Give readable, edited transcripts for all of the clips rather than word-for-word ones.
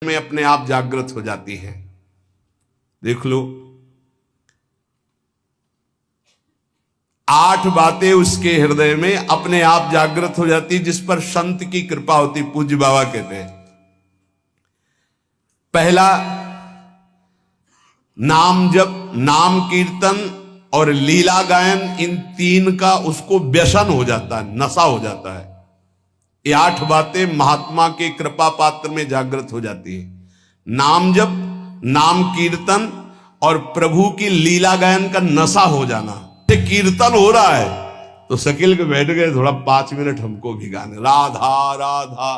में अपने आप जागृत हो जाती है। देख लो, 8 बातें उसके हृदय में अपने आप जागृत हो जाती, जिस पर संत की कृपा होती। पूज्य बाबा कहते हैं, पहला नाम जप, नाम कीर्तन और लीला गायन, इन 3 का उसको व्यसन हो जाता है, नशा हो जाता है। ये 8 बातें महात्मा के कृपा पात्र में जागृत हो जाती है। नाम जप, नाम कीर्तन और प्रभु की लीला गायन का नशा हो जाना। कीर्तन हो रहा है तो शकील के बैठ गए, थोड़ा 5 मिनट हमको भी गाने, राधा राधा,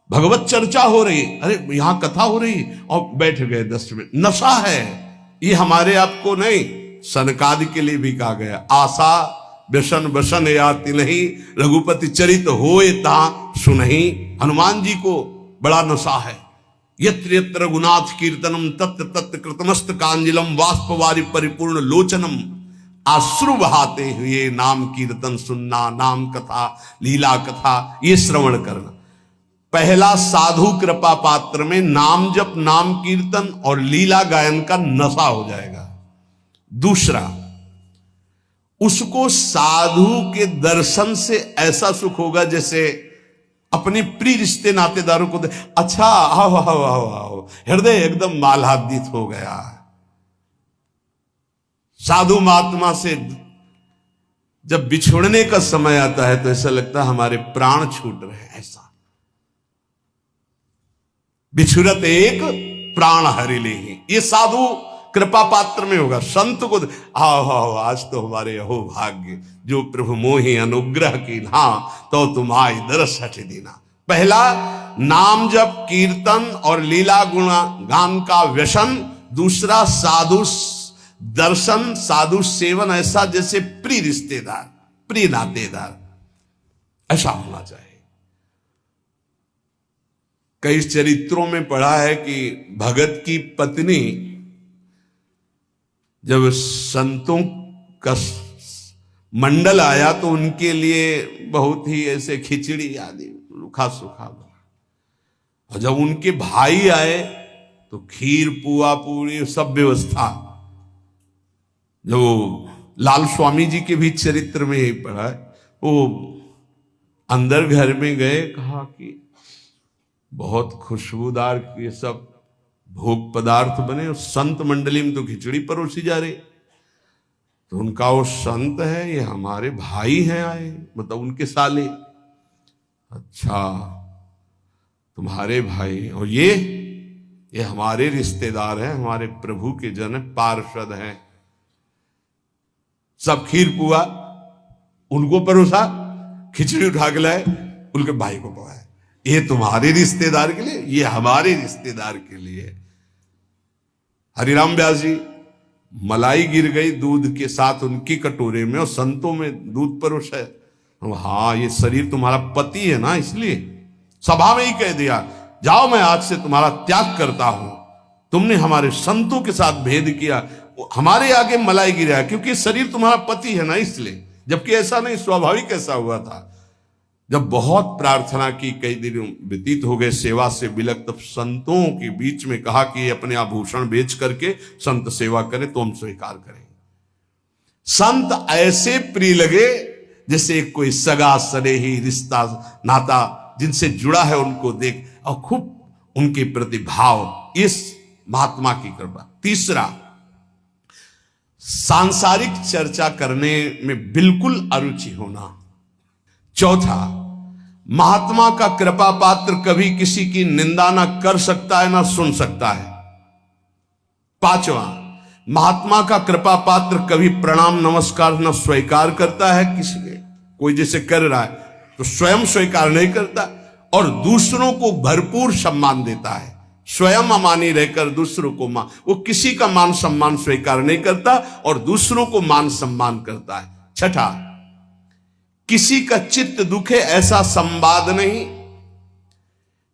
भगवत चर्चा हो रही, अरे यहां कथा हो रही और बैठ गए 10 मिनट। नशा है ये, हमारे आपको नहीं, सनकादि के लिए भी कहा गया, आशा व्यसन वसन याति नहीं, रघुपति चरित होए ता सुनहि। हनुमान जी को बड़ा नशा है। यत्र यत्र रघुनाथ कीर्तनम तत्र तत्र कृतमस्त कांजलम वाष्पवारि परिपूर्ण लोचनम। आश्रु बहाते हुए नाम कीर्तन सुनना, नाम कथा, लीला कथा, ये श्रवण करना। पहला साधु कृपा पात्र में नाम जप, नाम कीर्तन और लीला गायन का नशा हो जाएगा। दूसरा, उसको साधु के दर्शन से ऐसा सुख होगा जैसे अपने प्रिय रिश्ते नातेदारों को अच्छा, आओ आओ आओ आओ, हृदय एकदम मालादित हो गया। साधु महात्मा से जब बिछुड़ने का समय आता है तो ऐसा लगता है हमारे प्राण छूट रहे हैं। ऐसा बिछुरत एक प्राण हरि ले, ये साधु कृपा पात्र में होगा। संत को आओ आओ, आज तो हमारे अहो भाग्य, जो प्रभु मोहि अनुग्रह की ना, तो तुम आए दरस हट देना। पहला नाम जप कीर्तन और लीला गुणा गान का व्यसन। दूसरा साधु दर्शन, साधु सेवन, ऐसा जैसे प्रिय रिश्तेदार, प्रिय नातेदार, ऐसा होना चाहिए। कई चरित्रों में पढ़ा है कि भगत की पत्नी जब संतों का मंडल आया तो उनके लिए बहुत ही ऐसे खिचड़ी आदि रूखा सूखा बना, और जब उनके भाई आए तो खीर पुआ पूरी सब व्यवस्था। जो लाल स्वामी जी के भी चरित्र में यही पढ़ा है, वो अंदर घर में गए, कहा कि बहुत खुशबूदार ये सब भोग पदार्थ बने, और संत मंडली में तो खिचड़ी परोसी जा रही। तो उनका वो संत है, ये हमारे भाई हैं आए, मतलब उनके साले। अच्छा, तुम्हारे भाई, और ये हमारे रिश्तेदार हैं, हमारे प्रभु के जन पार्षद हैं। सब खीर पुआ उनको परोसा, खिचड़ी उठा के लाए, उनके भाई को पकाया। ये तुम्हारे रिश्तेदार के लिए, ये हमारे रिश्तेदार के लिए। हरिराम व्यास जी, मलाई गिर गई दूध के साथ उनकी कटोरे में, और संतों में दूध परोसा है। हाँ, ये शरीर तुम्हारा पति है ना, इसलिए सभा में ही कह दिया, जाओ मैं आज से तुम्हारा त्याग करता हूं। तुमने हमारे संतों के साथ भेद किया, हमारे आगे मलाई गिरा, क्योंकि शरीर तुम्हारा पति है ना, इसलिए। जबकि ऐसा नहीं, स्वाभाविक ऐसा हुआ था। जब बहुत प्रार्थना की, कई दिन व्यतीत हो गए सेवा से बिलक, तब संतों के बीच में कहा कि अपने आभूषण बेच करके संत सेवा करें तो हम स्वीकार करें। संत ऐसे प्रिय लगे जैसे कोई सगा सनेही रिश्ता नाता जिनसे जुड़ा है, उनको देख और खूब उनके प्रति भाव, इस महात्मा की कृपा। तीसरा, सांसारिक चर्चा करने में बिल्कुल अरुचि होना। चौथा, महात्मा का कृपा पात्र कभी किसी की निंदा ना कर सकता है ना सुन सकता है। पांचवा, महात्मा का कृपा पात्र कभी प्रणाम नमस्कार न स्वीकार करता है किसी के, कोई जैसे कर रहा है तो स्वयं स्वीकार नहीं करता, और दूसरों को भरपूर सम्मान देता है। स्वयं अमानी रहकर दूसरों को मान, वो किसी का मान सम्मान स्वीकार नहीं करता और दूसरों को मान सम्मान करता है। छठा, किसी का चित्त दुखे ऐसा संवाद नहीं,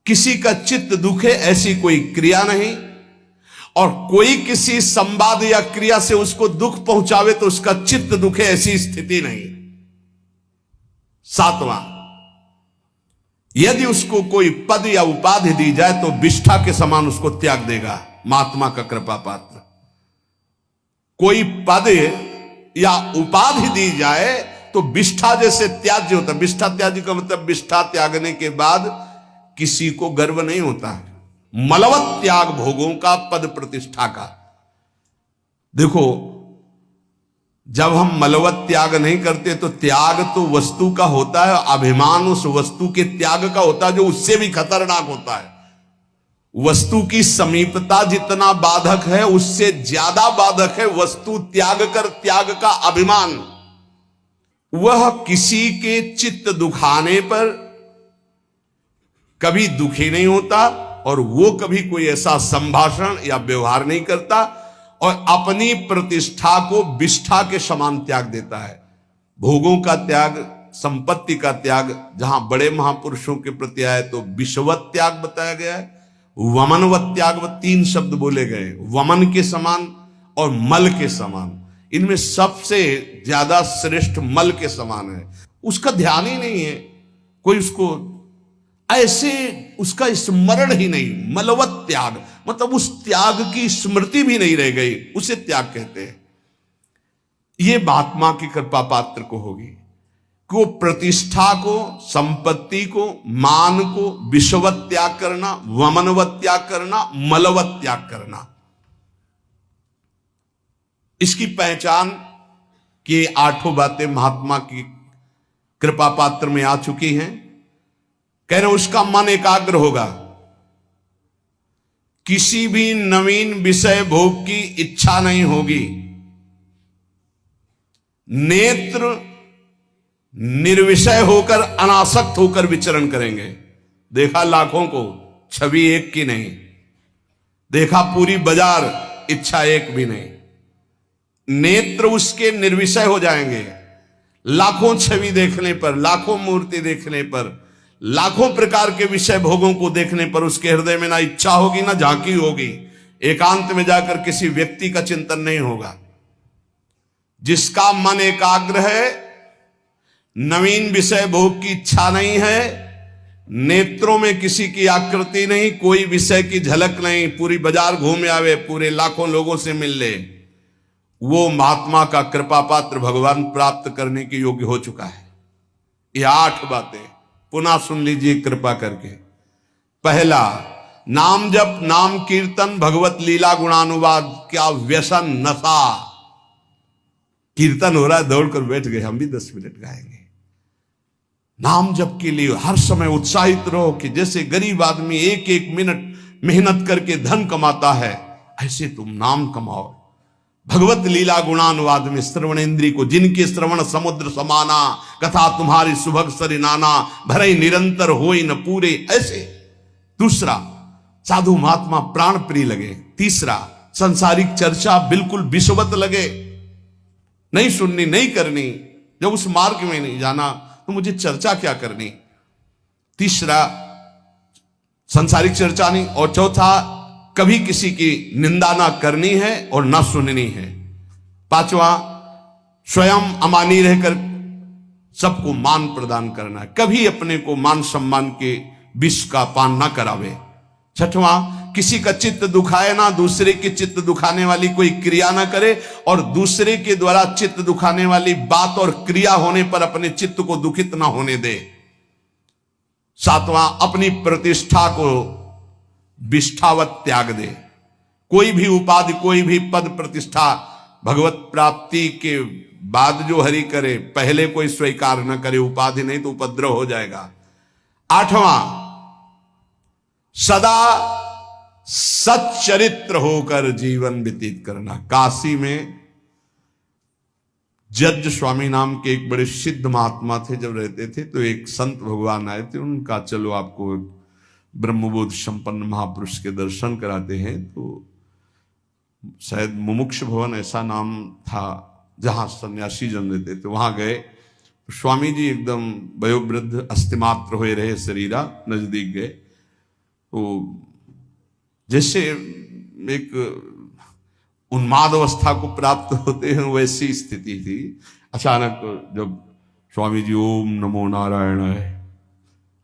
किसी का चित्त दुखे ऐसी कोई क्रिया नहीं, और कोई किसी संवाद या क्रिया से उसको दुख पहुंचावे तो उसका चित्त दुखे ऐसी स्थिति नहीं। सातवां, यदि उसको कोई पद या उपाधि दी जाए तो विष्ठा के समान उसको त्याग देगा महात्मा का कृपा पात्र। कोई पद या उपाधि दी जाए तो विष्ठा जैसे त्याज्य होता है। विष्ठा त्याज्य का मतलब विष्ठा त्यागने के बाद किसी को गर्व नहीं होता है। मलवत त्याग भोगों का, पद प्रतिष्ठा का। देखो, जब हम मलवत त्याग नहीं करते तो त्याग तो वस्तु का होता है, अभिमान उस वस्तु के त्याग का होता है जो उससे भी खतरनाक होता है। वस्तु की समीपता जितना बाधक है उससे ज्यादा बाधक है वस्तु त्याग कर त्याग का अभिमान। वह किसी के चित्त दुखाने पर कभी दुखी नहीं होता और वो कभी कोई ऐसा संभाषण या व्यवहार नहीं करता और अपनी प्रतिष्ठा को विष्ठा के समान त्याग देता है। भोगों का त्याग, संपत्ति का त्याग जहां बड़े महापुरुषों के प्रति आए तो विषवत त्याग बताया गया है, वमनवत त्याग, तीन शब्द बोले गए, वमन के समान और मल के समान। इनमें सबसे ज्यादा श्रेष्ठ मल के समान है। उसका ध्यान ही नहीं है, कोई उसको ऐसे उसका स्मरण ही नहीं। मलवत त्याग मतलब उस त्याग की स्मृति भी नहीं रह गई, उसे त्याग कहते हैं। यह महात्मा की कृपा पात्र को होगी कि वो प्रतिष्ठा को, संपत्ति को, मान को विषवत त्याग करना, वमनवत त्याग करना, मलवत त्याग करना। इसकी पहचान कि आठों बातें महात्मा की कृपा पात्र में आ चुकी हैं। कह रहे उसका मन एकाग्र होगा, किसी भी नवीन विषय भोग की इच्छा नहीं होगी, नेत्र निर्विषय होकर अनासक्त होकर विचरण करेंगे। देखा लाखों को, छवि एक की नहीं, देखा पूरी बाजार, इच्छा एक भी नहीं। नेत्र उसके निर्विषय हो जाएंगे। लाखों छवि देखने पर, लाखों मूर्ति देखने पर, लाखों प्रकार के विषय भोगों को देखने पर उसके हृदय में ना इच्छा होगी ना झांकी होगी। एकांत में जाकर किसी व्यक्ति का चिंतन नहीं होगा। जिसका मन एकाग्र है, नवीन विषय भोग की इच्छा नहीं है, नेत्रों में किसी की आकृति नहीं, कोई विषय की झलक नहीं, पूरी बाजार घूम आवे, पूरे लाखों लोगों से मिल ले, वो महात्मा का कृपा पात्र भगवान प्राप्त करने के योग्य हो चुका है। ये 8 बातें पुनः सुन लीजिए कृपा करके। पहला, नाम जप, नाम कीर्तन, भगवत लीला गुणानुवाद। क्या व्यसन, नशा। कीर्तन हो रहा है, दौड़कर बैठ गए, हम भी 10 मिनट गाएंगे। नाम जप के लिए हर समय उत्साहित रहो कि जैसे गरीब आदमी एक एक मिनट मेहनत करके धन कमाता है, ऐसे तुम नाम कमाओ। भगवत लीला गुणानुवाद में श्रवण इंद्री को, जिनके श्रवण समुद्र समाना, कथा तुम्हारी सुभग सरि नाना, भरे निरंतर होई न पूरे, ऐसे। दूसरा, साधु महात्मा प्राण प्रिय लगे। तीसरा, संसारिक चर्चा बिल्कुल विषवत लगे, नहीं सुननी, नहीं करनी। जब उस मार्ग में नहीं जाना तो मुझे चर्चा क्या करनी। तीसरा, संसारिक चर्चा नहीं। और चौथा, कभी किसी की निंदा ना करनी है और ना सुननी है। पांचवा, स्वयं अमानी रहकर सबको मान प्रदान करना है, कभी अपने को मान सम्मान के विष का पान ना करावे। छठवां, किसी का चित्त दुखाए ना, दूसरे के चित्त दुखाने वाली कोई क्रिया ना करे और दूसरे के द्वारा चित्त दुखाने वाली बात और क्रिया होने पर अपने चित्त को दुखित ना होने दे। सातवां, अपनी प्रतिष्ठा को विष्ठावत त्याग दे। कोई भी उपाधि, कोई भी पद प्रतिष्ठा भगवत प्राप्ति के बाद जो हरि करे, पहले कोई स्वीकार न करे। उपाधि नहीं तो उपद्रव हो जाएगा। आठवां, सदा सच्चरित्र होकर जीवन व्यतीत करना। काशी में जज स्वामी नाम के एक बड़े सिद्ध महात्मा थे, जब रहते थे तो एक संत भगवान आए थे, उनका चलो आपको ब्रह्मबोध संपन्न महापुरुष के दर्शन कराते हैं। तो शायद मुमुक्ष भवन ऐसा नाम था जहां सन्यासी जन रहते थे, वहां गए। तो स्वामी जी एकदम वयोवृद्ध, अस्थिमात्र हुए रहे शरीरा, नजदीक गए तो जैसे एक उन्माद अवस्था को प्राप्त होते हैं वैसी स्थिति थी। अचानक जब स्वामी जी ओम नमो नारायण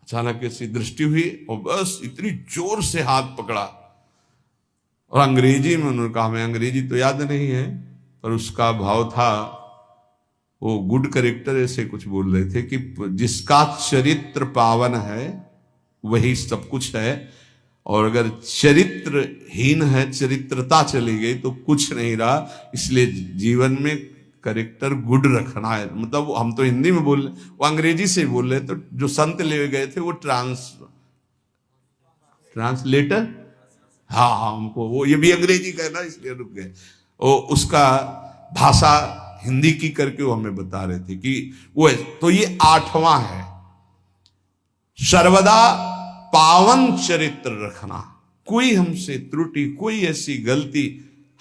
अचानक ऐसी दृष्टि हुई और बस इतनी जोर से हाथ पकड़ा, और अंग्रेजी में उन्होंने कहा, हमें अंग्रेजी तो याद नहीं है, पर उसका भाव था, वो गुड करेक्टर ऐसे कुछ बोल रहे थे कि जिसका चरित्र पावन है वही सब कुछ है, और अगर चरित्रहीन है, चरित्रता चली गई तो कुछ नहीं रहा। इसलिए जीवन में करेक्टर गुड रखना है। मतलब हम तो हिंदी में बोल रहे, वो अंग्रेजी से बोल रहे, तो जो संत ले गए थे वो ट्रांसलेटर, हाँ हमको वो ये भी अंग्रेजी का है ना, इसलिए रुक गए। वो उसका भाषा हिंदी की करके वो हमें बता रहे थे कि वो है। तो ये 8वां है, सर्वदा पावन चरित्र रखना। कोई हमसे त्रुटि, कोई ऐसी गलती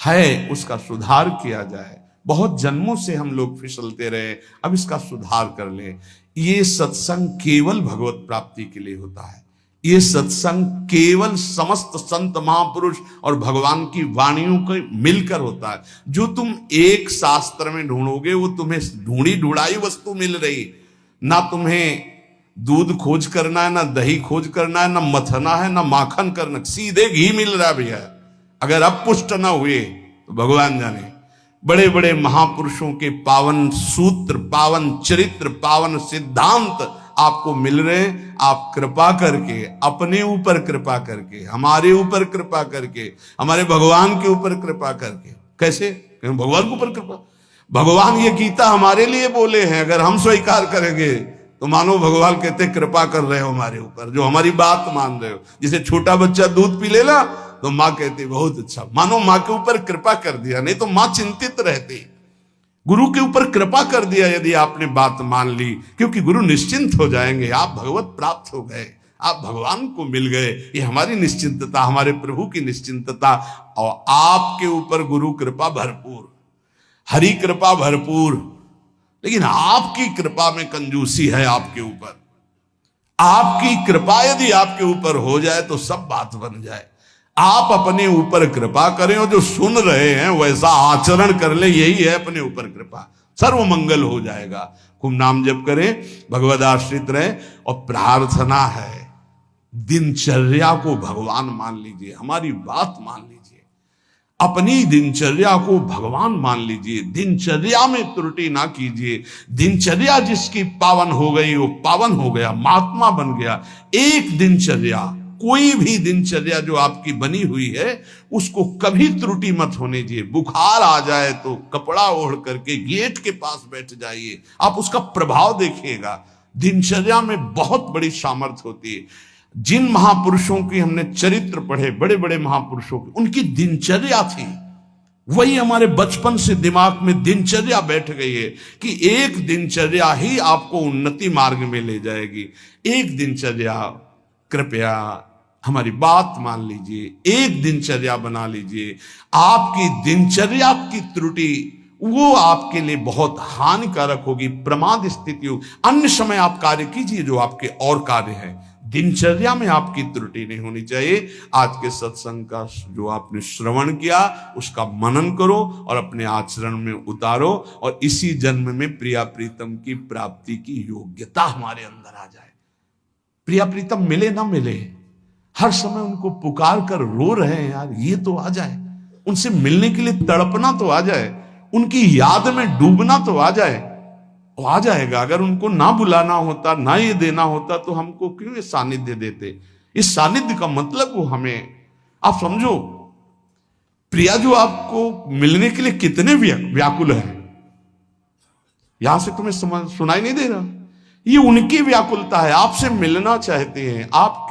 है उसका सुधार किया जाए। बहुत जन्मों से हम लोग फिसलते रहे, अब इसका सुधार कर ले। ये सत्संग केवल भगवत प्राप्ति के लिए होता है। ये सत्संग केवल समस्त संत महापुरुष और भगवान की वाणियों को मिलकर होता है। जो तुम एक शास्त्र में ढूंढोगे वो तुम्हें ढूंढी ढूंढाई वस्तु मिल रही। ना तुम्हें दूध खोज करना है, ना दही खोज करना है, ना मथना है, ना माखन करना, सीधे घी मिल रहा है भैया। अगर अब पुष्ट ना हुए तो भगवान जाने। बड़े बड़े महापुरुषों के पावन सूत्र, पावन चरित्र, पावन सिद्धांत आपको मिल रहे हैं। आप कृपा करके, अपने ऊपर कृपा करके, हमारे ऊपर कृपा करके, हमारे भगवान के ऊपर कृपा करके। कैसे? भगवान के ऊपर कृपा। भगवान ये गीता हमारे लिए बोले हैं, अगर हम स्वीकार करेंगे तो मानो भगवान कहते कृपा कर रहे हो हमारे ऊपर, जो हमारी बात मान रहे हो। जैसे छोटा बच्चा दूध पी लेना तो माँ कहती बहुत अच्छा, मानो माँ के ऊपर कृपा कर दिया, नहीं तो माँ चिंतित रहती। गुरु के ऊपर कृपा कर दिया यदि आपने बात मान ली, क्योंकि गुरु निश्चिंत हो जाएंगे, आप भगवत प्राप्त हो गए, आप भगवान को मिल गए। ये हमारी निश्चिंतता, हमारे प्रभु की निश्चिंतता। और आपके ऊपर गुरु कृपा भरपूर, हरि कृपा भरपूर, लेकिन आपकी कृपा में कंजूसी है आपके ऊपर। आपकी कृपा यदि आपके ऊपर हो जाए तो सब बात बन जाए। आप अपने ऊपर कृपा करें और जो सुन रहे हैं वैसा आचरण कर ले, यही है अपने ऊपर कृपा, सर्व मंगल हो जाएगा। खूब नाम जप करें, भगवद आश्रित रहे। और प्रार्थना है, दिनचर्या को भगवान मान लीजिए, हमारी बात मान लीजिए, अपनी दिनचर्या को भगवान मान लीजिए, दिनचर्या में त्रुटि ना कीजिए। दिनचर्या जिसकी पावन हो गई वो पावन हो गया, महात्मा बन गया। एक दिनचर्या, कोई भी दिनचर्या जो आपकी बनी हुई है उसको कभी त्रुटि मत होने दीजिए। बुखार आ जाए तो कपड़ा ओढ़ करके गेट के पास बैठ जाइए, आप उसका प्रभाव देखिएगा। दिनचर्या में बहुत बड़ी सामर्थ्य होती है। जिन महापुरुषों की हमने चरित्र पढ़े, बड़े बड़े महापुरुषों की, उनकी दिनचर्या थी, वही हमारे बचपन से दिमाग में दिनचर्या बैठ गई है कि एक दिनचर्या ही आपको उन्नति मार्ग में ले जाएगी। एक दिनचर्या, कृपया हमारी बात मान लीजिए, एक दिनचर्या बना लीजिए। आपकी दिनचर्या की त्रुटि वो आपके लिए बहुत हानिकारक होगी, प्रमाद स्थिति होगी। अन्य समय आप कार्य कीजिए जो आपके और कार्य है, दिनचर्या में आपकी त्रुटि नहीं होनी चाहिए। आज के सत्संग का जो आपने श्रवण किया उसका मनन करो और अपने आचरण में उतारो, और इसी जन्म में प्रिया प्रीतम की प्राप्ति की योग्यता हमारे अंदर आ जाए। प्रिया प्रीतम मिले ना मिले, हर समय उनको पुकार कर रो रहे हैं यार, ये तो आ जाए। उनसे मिलने के लिए तड़पना तो आ जाए, उनकी याद में डूबना तो आ जाए। वो आ जाएगा। अगर उनको ना बुलाना होता, ना ये देना होता तो हमको क्यों ये सानिध्य देते? इस सानिध्य का मतलब वो हमें, आप समझो, प्रिया जो आपको मिलने के लिए कितने व्याकुल है, यहां से तुम्हें सुनाई नहीं दे रहा? ये उनकी व्याकुलता है, आपसे मिलना चाहते हैं। आप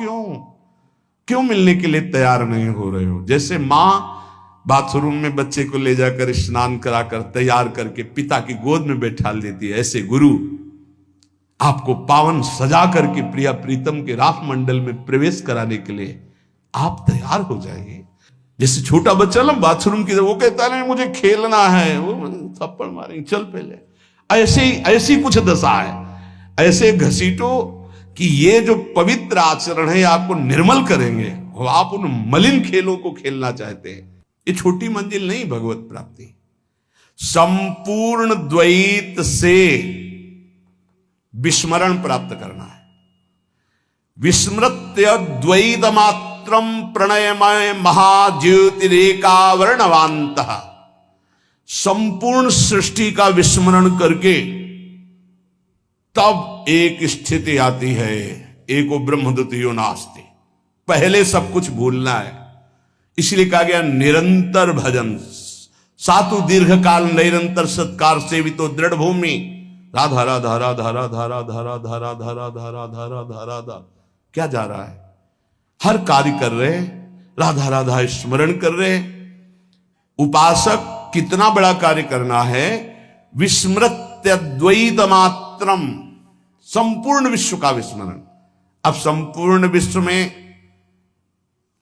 क्यों मिलने के लिए तैयार नहीं हो रहे हो? जैसे माँ बाथरूम में बच्चे को ले जाकर स्नान कराकर तैयार करके पिता की गोद में बैठा देती है, ऐसे गुरु आपको पावन सजा करके प्रिया प्रीतम के रास मंडल में प्रवेश कराने के लिए आप तैयार हो जाइए। जैसे छोटा बच्चा ना बाथरूम की, वो कहता है मुझे खेलना है, वो थप्पड़ मारेंगे, चल पहले। ऐसी कुछ दशा है। ऐसे घसीटो कि ये जो पवित्र आचरण है आपको निर्मल करेंगे, आप उन मलिन खेलों को खेलना चाहते हैं। ये छोटी मंजिल नहीं भगवत प्राप्ति। संपूर्ण द्वैत से विस्मरण प्राप्त करना है। विस्मृत्य द्वैत मात्रम प्रणयमय महाज्योतिरेका वर्णवांत, संपूर्ण सृष्टि का विस्मरण करके तब एक स्थिति आती है, एको ब्रह्म द्वितीयो नास्ति। पहले सब कुछ भूलना है, इसलिए कहा गया निरंतर भजन। सातु दीर्घ काल निरंतर सत्कार सेवितो दृढ़ भूमि। राधा राधा राधा राधा राधा राधा राधा राधा राधा राधा राधा। क्या जा रहा है? हर कार्य कर रहे, राधा राधा स्मरण कर रहे। उपासक कितना बड़ा कार्य करना है, विस्मृत्य द्वैत मात्रम, संपूर्ण विश्व का विस्मरण। अब संपूर्ण विश्व में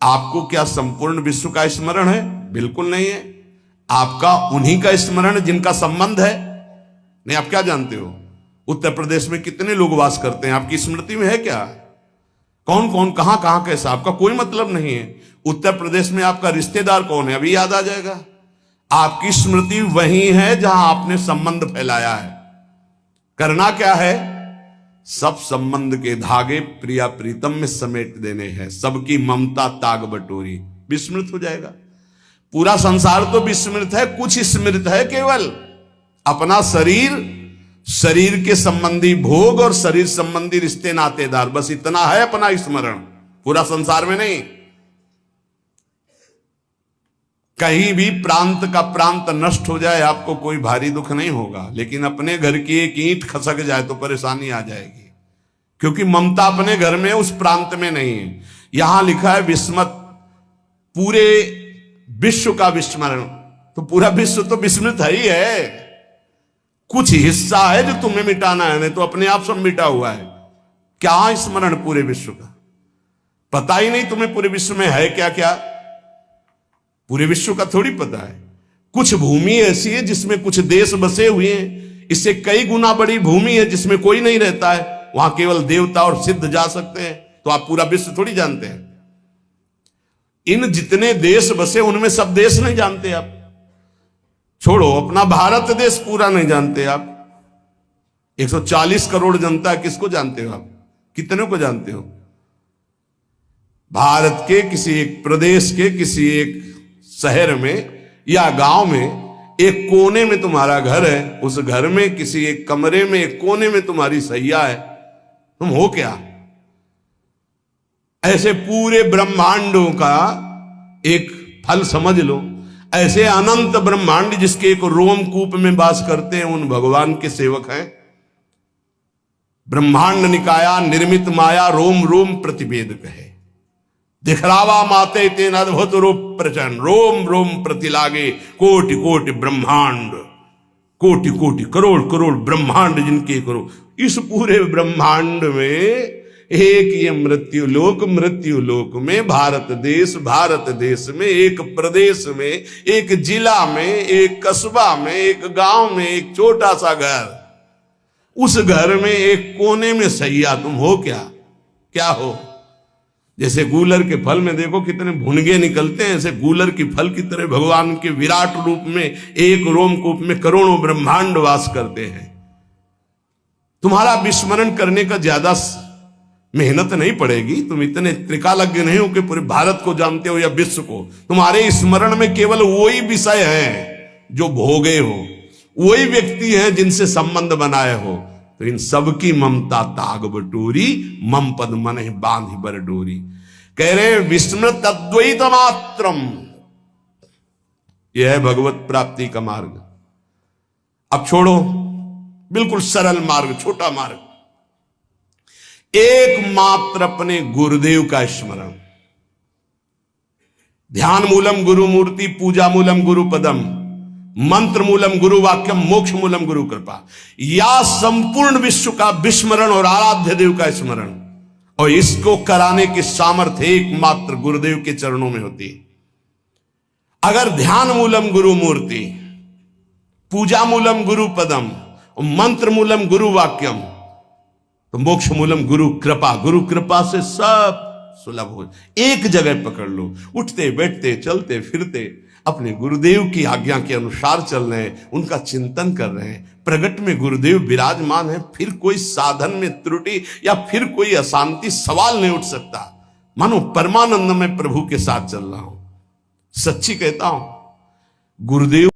आपको क्या संपूर्ण विश्व का स्मरण है? बिल्कुल नहीं है। आपका उन्हीं का स्मरण जिनका संबंध है। नहीं, आप क्या जानते हो उत्तर प्रदेश में कितने लोग वास करते हैं? आपकी स्मृति में है क्या? कौन कौन कहां कहां कैसा? आपका कोई मतलब नहीं है। उत्तर प्रदेश में आपका रिश्तेदार कौन है अभी याद आ जाएगा। आपकी स्मृति वही है जहां आपने संबंध फैलाया है। करना क्या है? सब संबंध के धागे प्रिया प्रीतम में समेट देने हैं। सबकी ममता ताग बटोरी, विस्मृत हो जाएगा। पूरा संसार तो विस्मृत है, कुछ स्मृत है केवल अपना शरीर, शरीर के संबंधी भोग और शरीर संबंधी रिश्ते नातेदार, बस इतना है अपना स्मरण, पूरा संसार में नहीं। कहीं भी प्रांत का प्रांत नष्ट हो जाए आपको कोई भारी दुख नहीं होगा, लेकिन अपने घर की एक ईंट खसक जाए तो परेशानी आ जाएगी, क्योंकि ममता अपने घर में उस प्रांत में नहीं है। यहां लिखा है विस्मत, पूरे विश्व का विस्मरण, तो पूरा विश्व तो विस्मृत है ही है। कुछ हिस्सा है जो तुम्हें मिटाना है, नहीं तो अपने आप सब मिटा हुआ है। क्या स्मरण पूरे विश्व का? पता ही नहीं तुम्हें पूरे विश्व में है क्या क्या। पूरे विश्व का थोड़ी पता है। कुछ भूमि ऐसी है जिसमें कुछ देश बसे हुए हैं, इससे कई गुना बड़ी भूमि है जिसमें कोई नहीं रहता है, वहां केवल देवता और सिद्ध जा सकते हैं। तो आप पूरा विश्व थोड़ी जानते हैं। इन जितने देश बसे उनमें सब देश नहीं जानते आप। छोड़ो, अपना भारत देश पूरा नहीं जानते आप। 140 करोड़ जनता, किसको जानते हो आप? कितने को जानते हो? भारत के किसी एक प्रदेश के किसी एक शहर में या गांव में एक कोने में तुम्हारा घर है, उस घर में किसी एक कमरे में एक कोने में तुम्हारी सैया है, तुम हो क्या? ऐसे पूरे ब्रह्मांडों का एक फल समझ लो। ऐसे अनंत ब्रह्मांड जिसके एक रोमकूप में वास करते हैं, उन भगवान के सेवक हैं। ब्रह्मांड निकाया निर्मित माया रोम रोम प्रतिवेद कहे, दिखलावा माते तेन अद्भुत रूप प्रचंड, रोम रोम प्रति लागे कोटि कोटि ब्रह्मांड, कोटि कोटि करोड़ करोड़ ब्रह्मांड जिनके करो। इस पूरे ब्रह्मांड में एक ये मृत्यु लोक में भारत देश में एक प्रदेश में, एक जिला में, एक कस्बा में, एक गांव में एक छोटा सा घर, उस घर में एक कोने में सैया, तुम हो क्या? क्या हो? जैसे गूलर के फल में देखो कितने भुनगे निकलते हैं, ऐसे गूलर की फल की तरह भगवान के विराट रूप में एक रोमकूप में करोड़ों ब्रह्मांड वास करते हैं। तुम्हारा विस्मरण करने का ज्यादा मेहनत नहीं पड़ेगी। तुम इतने त्रिकालज्ञ नहीं हो कि पूरे भारत को जानते हो या विश्व को। तुम्हारे स्मरण में केवल वही विषय है जो भोगे हो, वही व्यक्ति हैं जिनसे संबंध बनाए हो। तो इन सबकी ममता ताग बटोरी, मम पद मन बांध बर डोरी। कह रहे विस्मृत अद्वैत मात्रम, यह है भगवत प्राप्ति का मार्ग। अब छोड़ो, बिल्कुल सरल मार्ग, छोटा मार्ग, एकमात्र अपने गुरुदेव का स्मरण। ध्यान मूलम गुरु मूर्ति, पूजा मूलम गुरु पदम, मंत्र मूलम गुरु वाक्यम, मोक्ष मूलम गुरु कृपा। या संपूर्ण विश्व का विस्मरण और आराध्य देव का स्मरण, और इसको कराने की सामर्थ्य एकमात्र गुरुदेव के चरणों में होती है। अगर ध्यान मूलम गुरु मूर्ति, पूजा मूलम गुरु पदम, मंत्र मूलम गुरु वाक्यम, तो मोक्ष मूलम गुरु कृपा। गुरु कृपा से सब सुलभ हो। एक जगह पकड़ लो, उठते बैठते चलते फिरते अपने गुरुदेव की आज्ञा के अनुसार चल रहे हैं, उनका चिंतन कर रहे हैं, प्रगट में गुरुदेव विराजमान है, फिर कोई साधन में त्रुटि या फिर कोई अशांति सवाल नहीं उठ सकता। मानो परमानंद में प्रभु के साथ चल रहा हूं। सच्ची कहता हूं, गुरुदेव